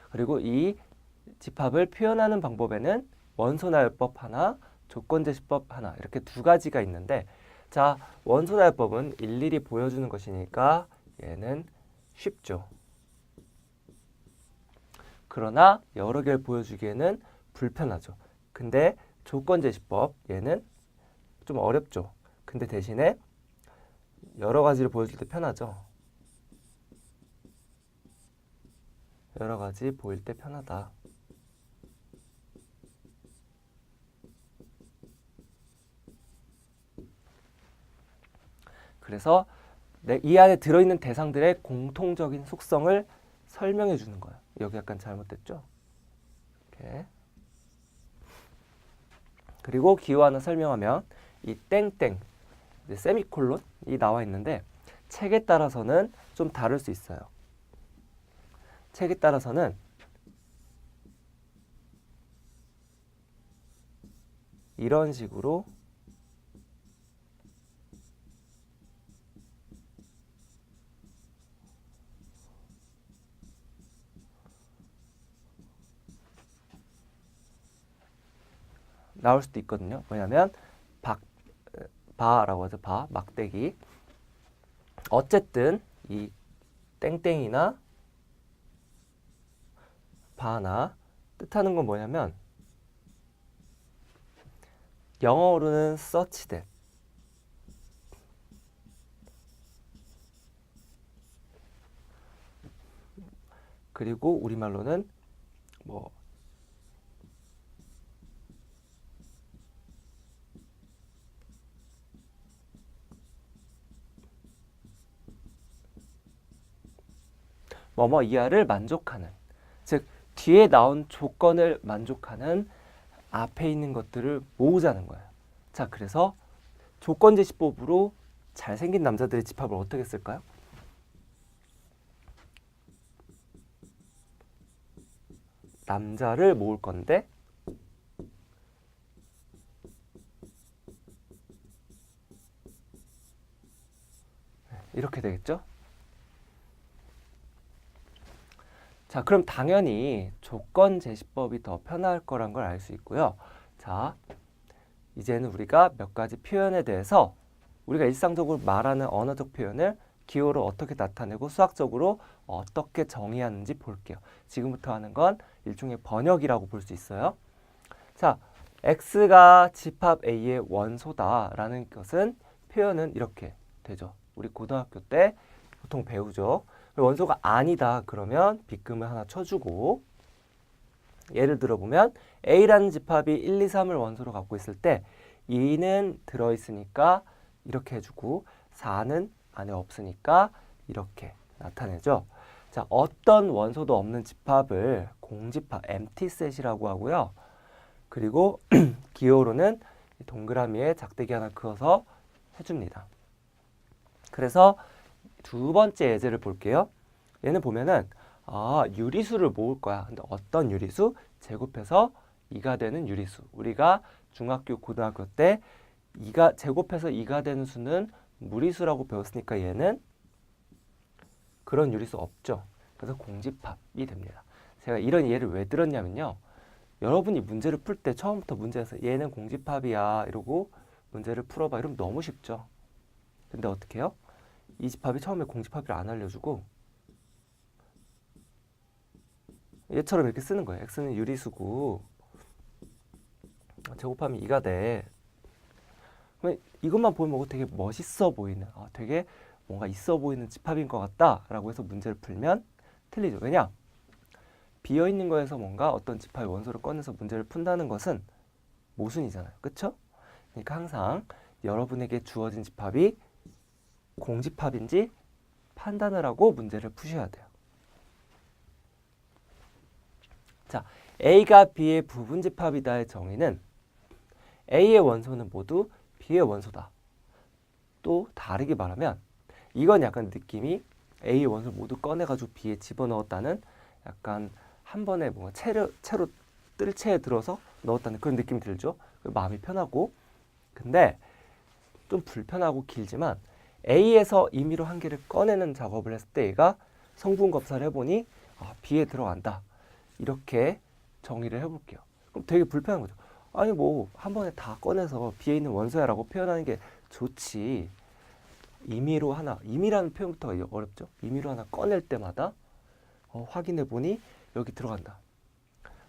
그리고 이 집합을 표현하는 방법에는 원소나열법 하나, 조건제시법 하나 이렇게 두 가지가 있는데 자, 원소나열법은 일일이 보여주는 것이니까 얘는 쉽죠. 그러나 여러 개를 보여주기에는 불편하죠. 근데 조건제시법 얘는 좀 어렵죠. 근데 대신에 여러 가지를 보여줄 때 편하죠. 여러 가지 보일 때 편하다. 그래서 이 안에 들어있는 대상들의 공통적인 속성을 설명해 주는 거예요. 여기 약간 잘못됐죠? 이렇게. 그리고 기호 하나 설명하면 이 땡땡, 세미콜론이 나와 있는데 책에 따라서는 좀 다를 수 있어요. 책에 따라서는 이런 식으로 나올 수도 있거든요. 뭐냐면 바라고 하죠. 막대기. 어쨌든 이 땡땡이나 바나 뜻하는 건 뭐냐면 영어로는 such that 그리고 우리말로는 뭐 뭐뭐 이하를 만족하는, 즉 뒤에 나온 조건을 만족하는 앞에 있는 것들을 모으자는 거예요. 자, 그래서 조건제시법으로 잘생긴 남자들의 집합을 어떻게 쓸까요? 남자를 모을 건데 이렇게 되겠죠? 자, 그럼 당연히 조건제시법이 더 편할 거란 걸 알 수 있고요. 자, 이제는 우리가 몇 가지 표현에 대해서 우리가 일상적으로 말하는 언어적 표현을 기호로 어떻게 나타내고 수학적으로 어떻게 정의하는지 볼게요. 지금부터 하는 건 일종의 번역이라고 볼 수 있어요. 자, X가 집합 A의 원소다라는 것은 표현은 이렇게 되죠. 우리 고등학교 때 보통 배우죠. 원소가 아니다 그러면 빗금을 하나 쳐주고, 예를 들어 보면 A라는 집합이 1, 2, 3을 원소로 갖고 있을 때 2는 들어있으니까 이렇게 해주고 4는 안에 없으니까 이렇게 나타내죠. 자, 어떤 원소도 없는 집합을 공집합, empty set이라고 하고요. 그리고 기호로는 동그라미에 작대기 하나 그어서 해줍니다. 그래서 두 번째 예제를 볼게요. 얘는 보면은 유리수를 모을 거야. 근데 어떤 유리수? 제곱해서 2가 되는 유리수. 우리가 중학교, 고등학교 때 제곱해서 2가 되는 수는 무리수라고 배웠으니까 얘는 그런 유리수 없죠. 그래서 공집합이 됩니다. 제가 이런 예를 왜 들었냐면요. 여러분이 문제를 풀 때 처음부터 문제에서 얘는 공집합이야 이러고 문제를 풀어봐 이러면 너무 쉽죠. 근데 어떻게 해요? 이 집합이 처음에 공집합을 안 알려주고 얘처럼 이렇게 쓰는 거예요. x는 유리수고 제곱하면 2가 돼. 이것만 보면 되게 멋있어 보이는, 되게 뭔가 있어 보이는 집합인 것 같다라고 해서 문제를 풀면 틀리죠. 왜냐? 비어있는 거에서 뭔가 어떤 집합의 원소를 꺼내서 문제를 푼다는 것은 모순이잖아요. 그쵸? 그러니까 항상 여러분에게 주어진 집합이 공집합인지 판단을 하고 문제를 푸셔야 돼요. 자, A가 B의 부분집합이다의 정의는 A의 원소는 모두 B의 원소다. 또 다르게 말하면 이건 약간 느낌이 A의 원소를 모두 꺼내가지고 B에 집어넣었다는, 약간 한 번에 뭔가 채로 뜰채에 들어서 넣었다는 그런 느낌이 들죠. 마음이 편하고. 근데 좀 불편하고 길지만 A에서 임의로 한 개를 꺼내는 작업을 했을 때 얘가 성분 검사를 해보니 B에 들어간다. 이렇게 정의를 해볼게요. 그럼 되게 불편한 거죠. 아니 뭐 한 번에 다 꺼내서 B에 있는 원소야라고 표현하는 게 좋지. 임의로 하나, 임의라는 표현부터가 어렵죠. 임의로 하나 꺼낼 때마다 확인해 보니 여기 들어간다.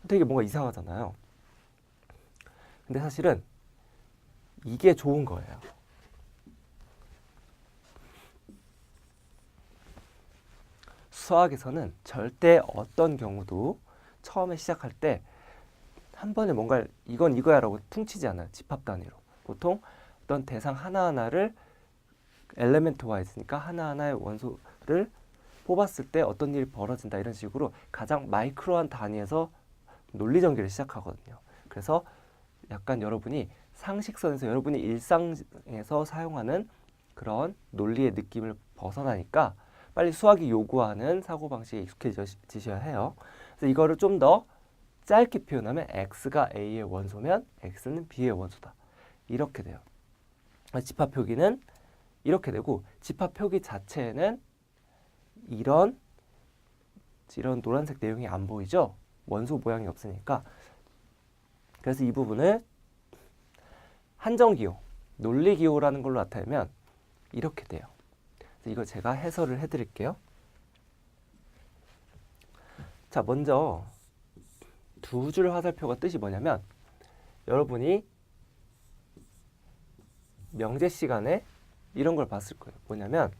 되게 뭔가 이상하잖아요. 근데 사실은 이게 좋은 거예요. 수학에서는 절대 어떤 경우도 처음에 시작할 때 한 번에 뭔가 이건 이거야 라고 퉁치지 않아요. 집합 단위로. 보통 어떤 대상 하나하나를 엘레멘트화 했으니까 하나하나의 원소를 뽑았을 때 어떤 일이 벌어진다 이런 식으로 가장 마이크로한 단위에서 논리 전개를 시작하거든요. 그래서 약간 여러분이 상식선에서 여러분이 일상에서 사용하는 그런 논리의 느낌을 벗어나니까 빨리 수학이 요구하는 사고방식에 익숙해지셔야 해요. 그래서 이거를 좀 더 짧게 표현하면 x가 a의 원소면 x는 b의 원소다. 이렇게 돼요. 집합 표기는 이렇게 되고 집합 표기 자체에는 이런 노란색 내용이 안 보이죠? 원소 모양이 없으니까. 그래서 이 부분을 한정기호, 논리기호라는 걸로 나타내면 이렇게 돼요. 그래서 이거 제가 해설을 해드릴게요. 자, 먼저 두 줄 화살표가 뜻이 뭐냐면 여러분이 명제 시간에 이런 걸 봤을 거예요. 뭐냐면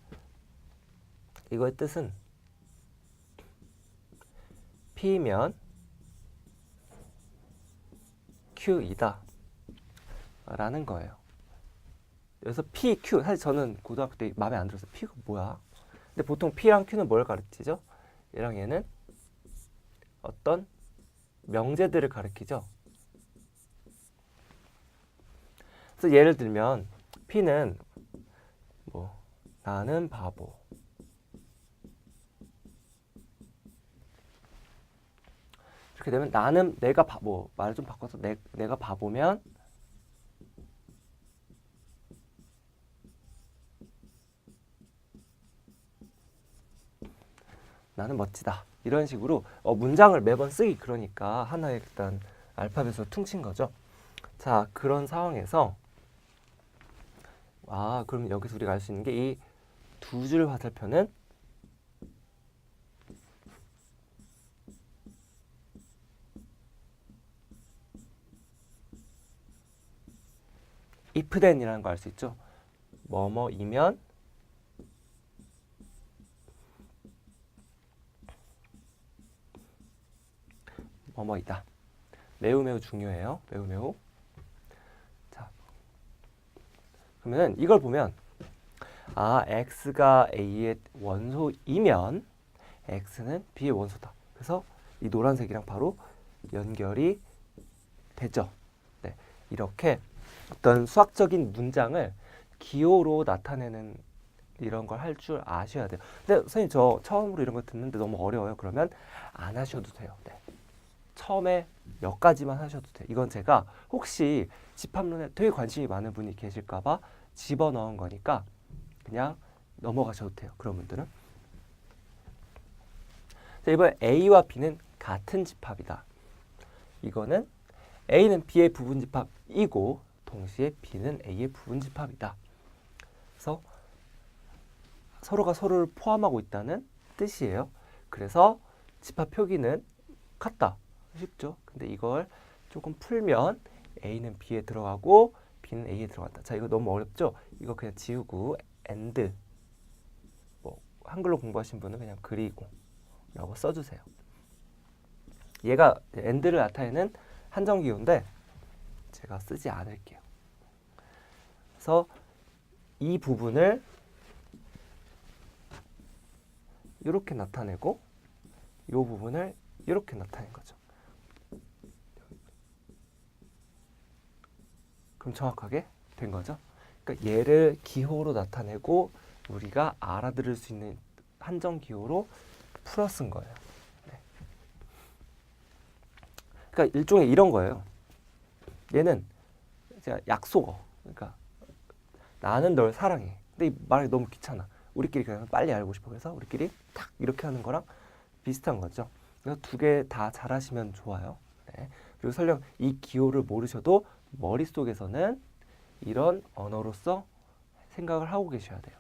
이거의 뜻은 P면 Q이다 라는 거예요. 그래서 P, Q 사실 저는 고등학교 때 마음에 안 들었어요. P가 뭐야? 근데 보통 P랑 Q는 뭘 가르치죠? 얘랑 얘는 어떤 명제들을 가리키죠. 그래서 예를 들면 P는 뭐 나는 바보, 이렇게 되면 나는 내가 바보, 말을 좀 바꿔서 내가 바보면 나는 멋지다. 이런 식으로 문장을 매번 쓰기 그러니까 하나의 일단 알파벳으로 퉁친 거죠. 자, 그런 상황에서 그럼 여기서 우리가 알 수 있는 게 이 두 줄 화살표는 if then이라는 거 알 수 있죠. 뭐뭐이면 뭐뭐이다. 매우 중요해요. 매우. 자, 그러면 이걸 보면 x가 a의 원소이면 x는 b의 원소다. 그래서 이 노란색이랑 바로 연결이 되죠. 네, 이렇게 어떤 수학적인 문장을 기호로 나타내는 이런 걸 할 줄 아셔야 돼요. 근데 선생님 저 처음으로 이런 거 듣는데 너무 어려워요. 그러면 안 하셔도 돼요. 네. 처음에 몇 가지만 하셔도 돼요. 이건 제가 혹시 집합론에 되게 관심이 많은 분이 계실까 봐 집어넣은 거니까 그냥 넘어가셔도 돼요. 그런 분들은. 자, 이번 A와 B는 같은 집합이다. 이거는 A는 B의 부분집합이고 동시에 B는 A의 부분집합이다. 그래서 서로가 서로를 포함하고 있다는 뜻이에요. 그래서 집합 표기는 같다. 쉽죠? 근데 이걸 조금 풀면 A는 B에 들어가고 B는 A에 들어간다. 자, 이거 너무 어렵죠? 이거 그냥 지우고 and 뭐 한글로 공부하신 분은 그냥 그리고 라고 써주세요. 얘가 and를 나타내는 한정기호인데 제가 쓰지 않을게요. 그래서 이 부분을 이렇게 나타내고 이 부분을 이렇게 나타낸 거죠. 그럼 정확하게 된 거죠. 그러니까 얘를 기호로 나타내고 우리가 알아들을 수 있는 한정기호로 풀어 쓴 거예요. 네. 그러니까 일종의 이런 거예요. 얘는 제가 약속어. 그러니까 나는 널 사랑해. 근데 이 말이 너무 귀찮아. 우리끼리 그냥 빨리 알고 싶어. 그래서 우리끼리 딱 이렇게 하는 거랑 비슷한 거죠. 그래서 두 개 다 잘하시면 좋아요. 네. 그리고 설령 이 기호를 모르셔도 머릿속에서는 이런 언어로서 생각을 하고 계셔야 돼요.